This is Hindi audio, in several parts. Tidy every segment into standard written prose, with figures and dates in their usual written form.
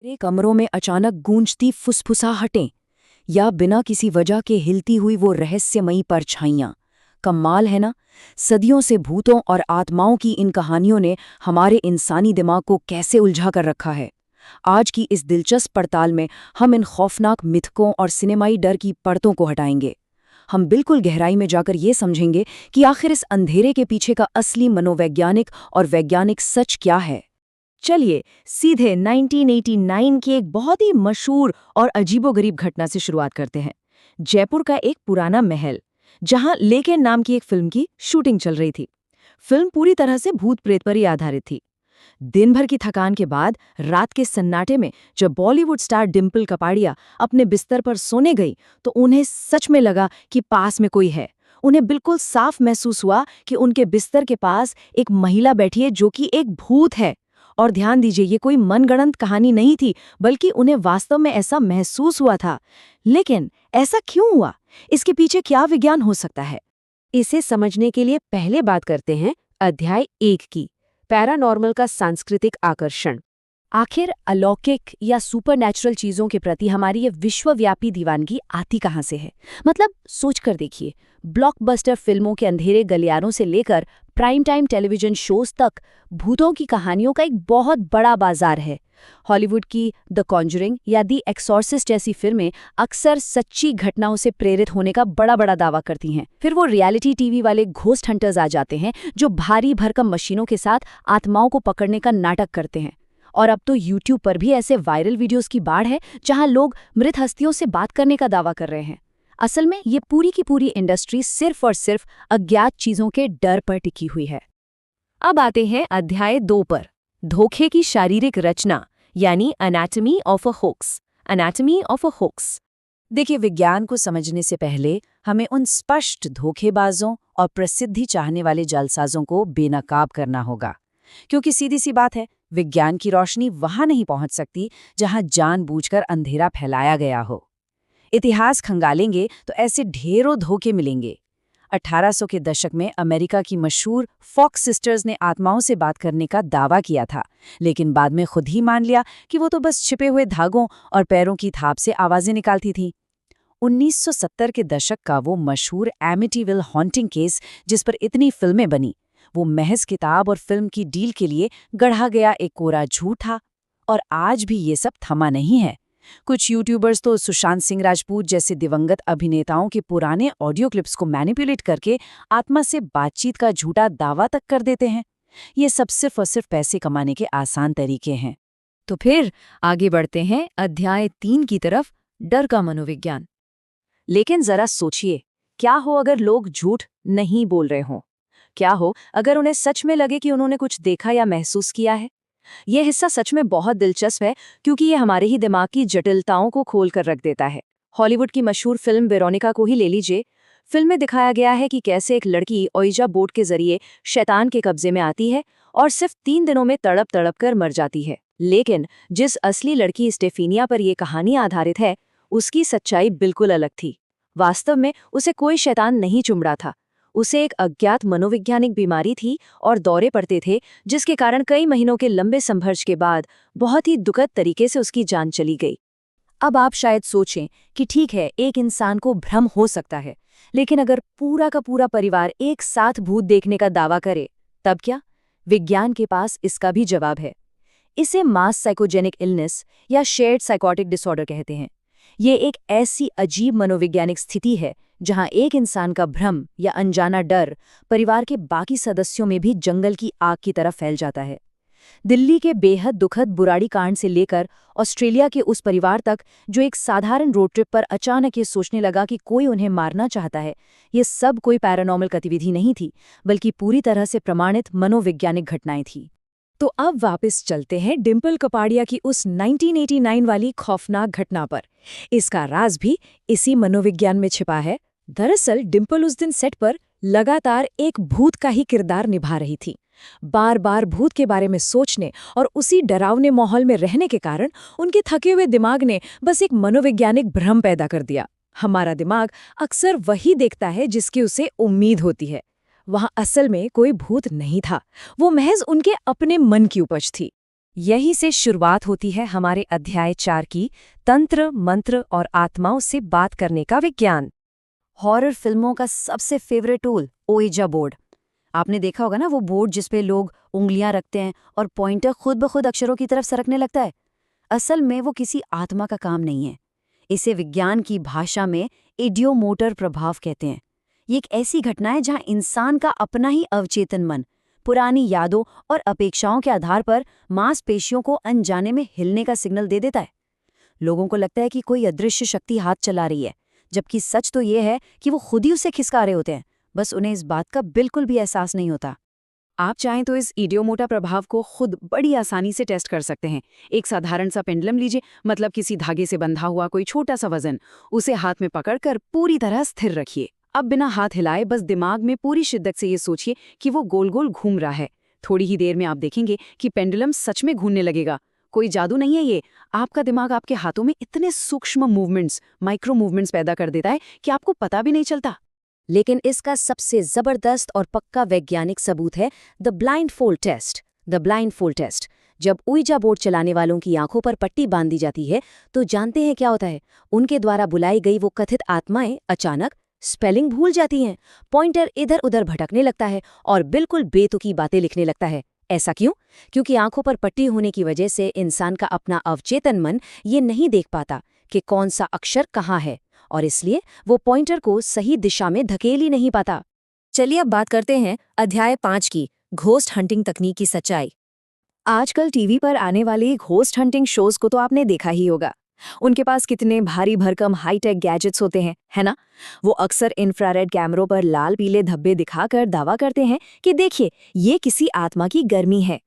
मेरे कमरों में अचानक गूंजती फुसफुसाहटें या बिना किसी वजह के हिलती हुई वो रहस्यमयी परछाइयां। कमाल है ना। सदियों से भूतों और आत्माओं की इन कहानियों ने हमारे इंसानी दिमाग को कैसे उलझा कर रखा है। आज की इस दिलचस्प पड़ताल में हम इन खौफनाक मिथकों और सिनेमाई डर की परतों को हटाएंगे। हम बिल्कुल गहराई में जाकर ये समझेंगे कि आखिर इस अंधेरे के पीछे का असली मनोवैज्ञानिक और वैज्ञानिक सच क्या है। चलिए सीधे 1989 की एक बहुत ही मशहूर और अजीबोगरीब घटना से शुरुआत करते हैं। जयपुर का एक पुराना महल, जहां लेके नाम की एक फिल्म की शूटिंग चल रही थी। फिल्म पूरी तरह से भूत प्रेत पर ही आधारित थी। दिन भर की थकान के बाद रात के सन्नाटे में जब बॉलीवुड स्टार डिम्पल कपाड़िया अपने बिस्तर पर सोने गई तो उन्हें सच में लगा कि पास में कोई है। उन्हें बिल्कुल साफ महसूस हुआ कि उनके बिस्तर के पास एक महिला बैठी है जो कि एक भूत है। और ध्यान दीजिए, ये कोई मनगढ़ंत कहानी नहीं थी, बल्कि उन्हें वास्तव में ऐसा महसूस हुआ था। लेकिन ऐसा क्यों हुआ? इसके पीछे क्या विज्ञान हो सकता है? इसे समझने के लिए पहले बात करते हैं अध्याय 1 की, पैरानॉर्मल का सांस्कृतिक आकर्षण। आखिर अलौकिक या सुपरनैचुरल चीजों के प्रति हमारी ये विश्वव्यापी दीवानगी आती कहाँ से है? मतलब सोच कर देखिए, ब्लॉकबस्टर फिल्मों के अंधेरे गलियारों से लेकर प्राइम टाइम टेलीविजन शोज तक भूतों की कहानियों का एक बहुत बड़ा बाजार है। हॉलीवुड की द कॉन्जरिंग या द एक्सॉर्सिस्ट जैसी फिल्में अक्सर सच्ची घटनाओं से प्रेरित होने का बड़ा बड़ा दावा करती हैं। फिर वो रियलिटी टीवी वाले घोस्ट हंटर्स आ जाते हैं जो भारी भरकम मशीनों के साथ आत्माओं को पकड़ने का नाटक करते हैं। और अब तो यूट्यूब पर भी ऐसे वायरल वीडियोस की बाढ़ है जहां लोग मृत हस्तियों से बात करने का दावा कर रहे हैं। असल में ये पूरी की पूरी इंडस्ट्री सिर्फ और सिर्फ अज्ञात चीजों के डर पर टिकी हुई है। अब आते हैं अध्याय 2 पर, धोखे की शारीरिक रचना यानी anatomy of a hoax. Anatomy of a hoax. देखिए, विज्ञान को समझने से पहले हमें उन स्पष्ट धोखेबाजों और प्रसिद्धि चाहने वाले जालसाजों को बेनकाब करना होगा। क्योंकि सीधी सी बात है, विज्ञान की रोशनी वहां नहीं पहुंच सकती जहां जानबूझकर अंधेरा फैलाया गया हो। इतिहास खंगालेंगे तो ऐसे ढेरों धोखे मिलेंगे। 1800 के दशक में अमेरिका की मशहूर फॉक्स सिस्टर्स ने आत्माओं से बात करने का दावा किया था, लेकिन बाद में खुद ही मान लिया कि वो तो बस छिपे हुए धागों और पैरों की थाप से आवाजें निकालती थीं। 1970 के दशक का वो मशहूर एमिटीविल हॉन्टिंग केस, जिस पर इतनी फिल्में बनी, वो महज किताब और फिल्म की डील के लिए गढ़ा गया एक कोरा झूठ था। और आज भी ये सब थमा नहीं है। कुछ यूट्यूबर्स तो सुशांत सिंह राजपूत जैसे दिवंगत अभिनेताओं के पुराने ऑडियो क्लिप्स को मैनिपुलेट करके आत्मा से बातचीत का झूठा दावा तक कर देते हैं। ये सब सिर्फ और सिर्फ पैसे कमाने के आसान तरीके हैं। तो फिर आगे बढ़ते हैं अध्याय 3 की तरफ, डर का मनोविज्ञान। लेकिन जरा सोचिए, क्या हो अगर लोग झूठ नहीं बोल रहे हों? क्या हो अगर उन्हें सच में लगे कि उन्होंने कुछ देखा या महसूस किया है? यह हिस्सा सच में बहुत दिलचस्प है, क्योंकि ये हमारे ही दिमाग की जटिलताओं को खोल कर रख देता है। हॉलीवुड की मशहूर फिल्म वेरोनिका को ही ले लीजिए। फिल्म में दिखाया गया है कि कैसे एक लड़की ओइजा बोर्ड के जरिए शैतान के कब्जे में आती है और सिर्फ 3 दिनों में तड़प तड़प कर मर जाती है। लेकिन जिस असली लड़की स्टेफिनिया पर यह कहानी आधारित है, उसकी सच्चाई बिल्कुल अलग थी। वास्तव में उसे कोई शैतान नहीं चुंबड़ा था। उसे एक अज्ञात मनोवैज्ञानिक बीमारी थी और दौरे पड़ते थे, जिसके कारण कई महीनों के लंबे संघर्ष के बाद बहुत ही दुखद तरीके से उसकी जान चली गई। अब आप शायद सोचें कि ठीक है, एक इंसान को भ्रम हो सकता है, लेकिन अगर पूरा का पूरा परिवार एक साथ भूत देखने का दावा करे, तब क्या? विज्ञान के पास इसका भी जवाब है। इसे मास साइकोजेनिक इलनेस या शेयर्ड साइकोटिक डिसऑर्डर कहते हैं। ये एक ऐसी अजीब मनोवैज्ञानिक स्थिति है जहां एक इंसान का भ्रम या अनजाना डर परिवार के बाकी सदस्यों में भी जंगल की आग की तरह फैल जाता है। दिल्ली के बेहद दुखद बुराड़ी कांड से लेकर ऑस्ट्रेलिया के उस परिवार तक जो एक साधारण रोड ट्रिप पर अचानक ये सोचने लगा कि कोई उन्हें मारना चाहता है, ये सब कोई पैरानॉर्मल गतिविधि नहीं थी, बल्कि पूरी तरह से प्रमाणित मनोवैज्ञानिक घटनाएं थी। तो अब वापस चलते हैं डिम्पल कपाड़िया की उस 1989 वाली खौफनाक घटना पर। इसका राज भी इसी मनोविज्ञान में छिपा है। दरअसल डिम्पल उस दिन सेट पर लगातार एक भूत का ही किरदार निभा रही थी। बार बार भूत के बारे में सोचने और उसी डरावने माहौल में रहने के कारण उनके थके हुए दिमाग ने बस एक मनोवैज्ञानिक भ्रम पैदा कर दिया। हमारा दिमाग अक्सर वही देखता है जिसकी उसे उम्मीद होती है। वहां असल में कोई भूत नहीं था, वो महज उनके अपने मन की उपज थी। यही से शुरुआत होती है हमारे अध्याय 4 की, तंत्र, मंत्र और आत्माओं से बात करने का विज्ञान। हॉरर फिल्मों का सबसे फेवरेट टूल, ओइजा बोर्ड। आपने देखा होगा ना, वो बोर्ड जिसपे लोग उंगलियां रखते हैं और पॉइंटर खुद ब खुद अक्षरों की तरफ सरकने लगता है। असल में वो किसी आत्मा का काम नहीं है। इसे विज्ञान की भाषा में इडियोमोटर प्रभाव कहते हैं। ये एक ऐसी घटना है जहां इंसान का अपना ही अवचेतन मन पुरानी यादों और अपेक्षाओं के आधार पर मांसपेशियों को अनजाने में हिलने का सिग्नल दे देता है। लोगों को लगता है कि कोई अदृश्य शक्ति हाथ चला रही है, जबकि सच तो ये है कि वो खुद ही उसे खिसका रहे होते हैं। बस उन्हें इस बात का बिल्कुल भी एहसास नहीं होता। आप चाहें तो इस इडियोमोटा प्रभाव को खुद बड़ी आसानी से टेस्ट कर सकते हैं। एक साधारण सा पेंडुलम लीजिए, मतलब किसी धागे से बंधा हुआ कोई छोटा सा वजन, उसे हाथ में पकड़कर पूरी तरह स्थिर रखिए। अब बिना हाथ हिलाए बस दिमाग में पूरी शिद्दत से ये सोचिए कि वो गोल गोल घूम रहा है। थोड़ी ही देर में आप देखेंगे कि पेंडुलम सच में घूमने लगेगा। कोई जादू नहीं है ये, आपका दिमाग आपके हाथों में इतने सूक्ष्म मूवमेंट्स, माइक्रो मूवमेंट्स पैदा कर देता है कि आपको पता भी नहीं चलता। लेकिन इसका सबसे जबरदस्त और पक्का वैज्ञानिक सबूत है the blindfold test. The blindfold test. जब उइजा बोर्ड चलाने वालों की आंखों पर पट्टी बांध दी जाती है तो जानते हैं क्या होता है? उनके द्वारा बुलाई गई वो कथित आत्माएं अचानक स्पेलिंग भूल जाती हैं, पॉइंटर इधर उधर भटकने लगता है और बिल्कुल बेतुकी बातें लिखने लगता है। ऐसा क्यों? क्योंकि आंखों पर पट्टी होने की वजह से इंसान का अपना अवचेतन मन ये नहीं देख पाता कि कौन सा अक्षर कहाँ है, और इसलिए वो पॉइंटर को सही दिशा में धकेल ही नहीं पाता। चलिए अब बात करते हैं अध्याय 5 की, घोस्ट हंटिंग तकनीक की सच्चाई। आजकल टीवी पर आने वाले घोस्ट हंटिंग शोज को तो आपने देखा ही होगा। उनके पास कितने भारी भरकम हाईटेक गैजेट्स होते हैं, है ना? वो अक्सर इंफ्रारेड कैमरों पर लाल पीले धब्बे दिखाकर दावा करते हैं कि देखिए, ये किसी आत्मा की गर्मी है।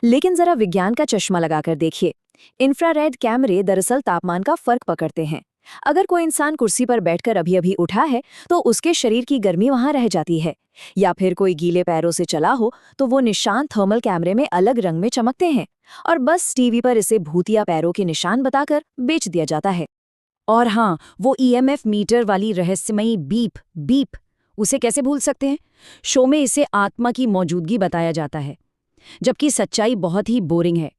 लेकिन जरा विज्ञान का चश्मा लगाकर देखिए। इंफ्रारेड कैमरे दरअसल तापमान का फर्क पकड़ते हैं। अगर कोई इंसान कुर्सी पर बैठकर अभी अभी उठा है तो उसके शरीर की गर्मी वहां रह जाती है, या फिर कोई गीले पैरों से चला हो तो वो निशान थर्मल कैमरे में अलग रंग में चमकते हैं, और बस टीवी पर इसे भूतिया पैरों के निशान बताकर बेच दिया जाता है। और हाँ, वो ईएमएफ मीटर वाली रहस्यमयी बीप बीप, उसे कैसे भूल सकते हैं? शो में इसे आत्मा की मौजूदगी बताया जाता है, जबकि सच्चाई बहुत ही बोरिंग है।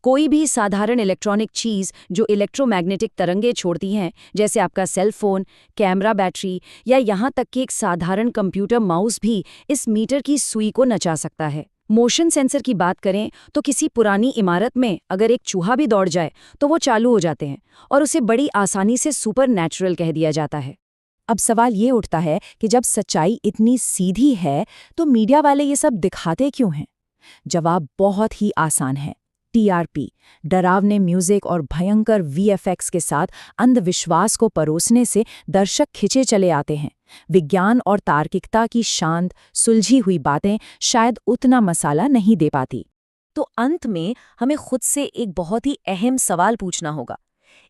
कोई भी साधारण इलेक्ट्रॉनिक चीज जो इलेक्ट्रोमैग्नेटिक तरंगे छोड़ती हैं, जैसे आपका सेल फोन, कैमरा, बैटरी या यहाँ तक कि एक साधारण कंप्यूटर माउस भी इस मीटर की सुई को नचा सकता है। मोशन सेंसर की बात करें तो किसी पुरानी इमारत में अगर एक चूहा भी दौड़ जाए तो वो चालू हो जाते हैं और उसे बड़ी आसानी से सुपर नेचुरल कह दिया जाता है। अब सवाल ये उठता है कि जब सच्चाई इतनी सीधी है तो मीडिया वाले ये सब दिखाते क्यों हैं? जवाब बहुत ही आसान है। टीआरपी, डरावने म्यूजिक और भयंकर वीएफएक्स के साथ अंधविश्वास को परोसने से दर्शक खिंचे चले आते हैं। विज्ञान और तार्किकता की शांत, सुलझी हुई बातें शायद उतना मसाला नहीं दे पाती। तो अंत में हमें खुद से एक बहुत ही अहम सवाल पूछना होगा।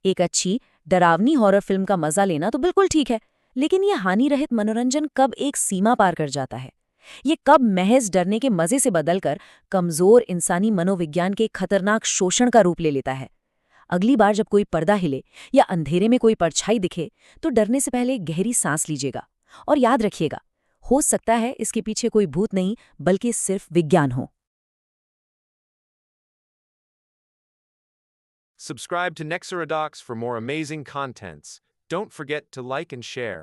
एक अच्छी, डरावनी हॉरर फिल्म का मजा लेना तो बिल्कुल ठीक है, लेकिन ये हानि रहित मनोरंजन कब एक सीमा पार कर जाता है? ये कब महज डरने के मजे से बदलकर कमजोर इंसानी मनोविज्ञान के खतरनाक शोषण का रूप ले लेता है? अगली बार जब कोई पर्दा हिले या अंधेरे में कोई परछाई दिखे तो डरने से पहले गहरी सांस लीजिएगा और याद रखिएगा, हो सकता है इसके पीछे कोई भूत नहीं बल्कि सिर्फ विज्ञान हो। Subscribe to Nexaradox for more amazing contents. Don't forget to like and share.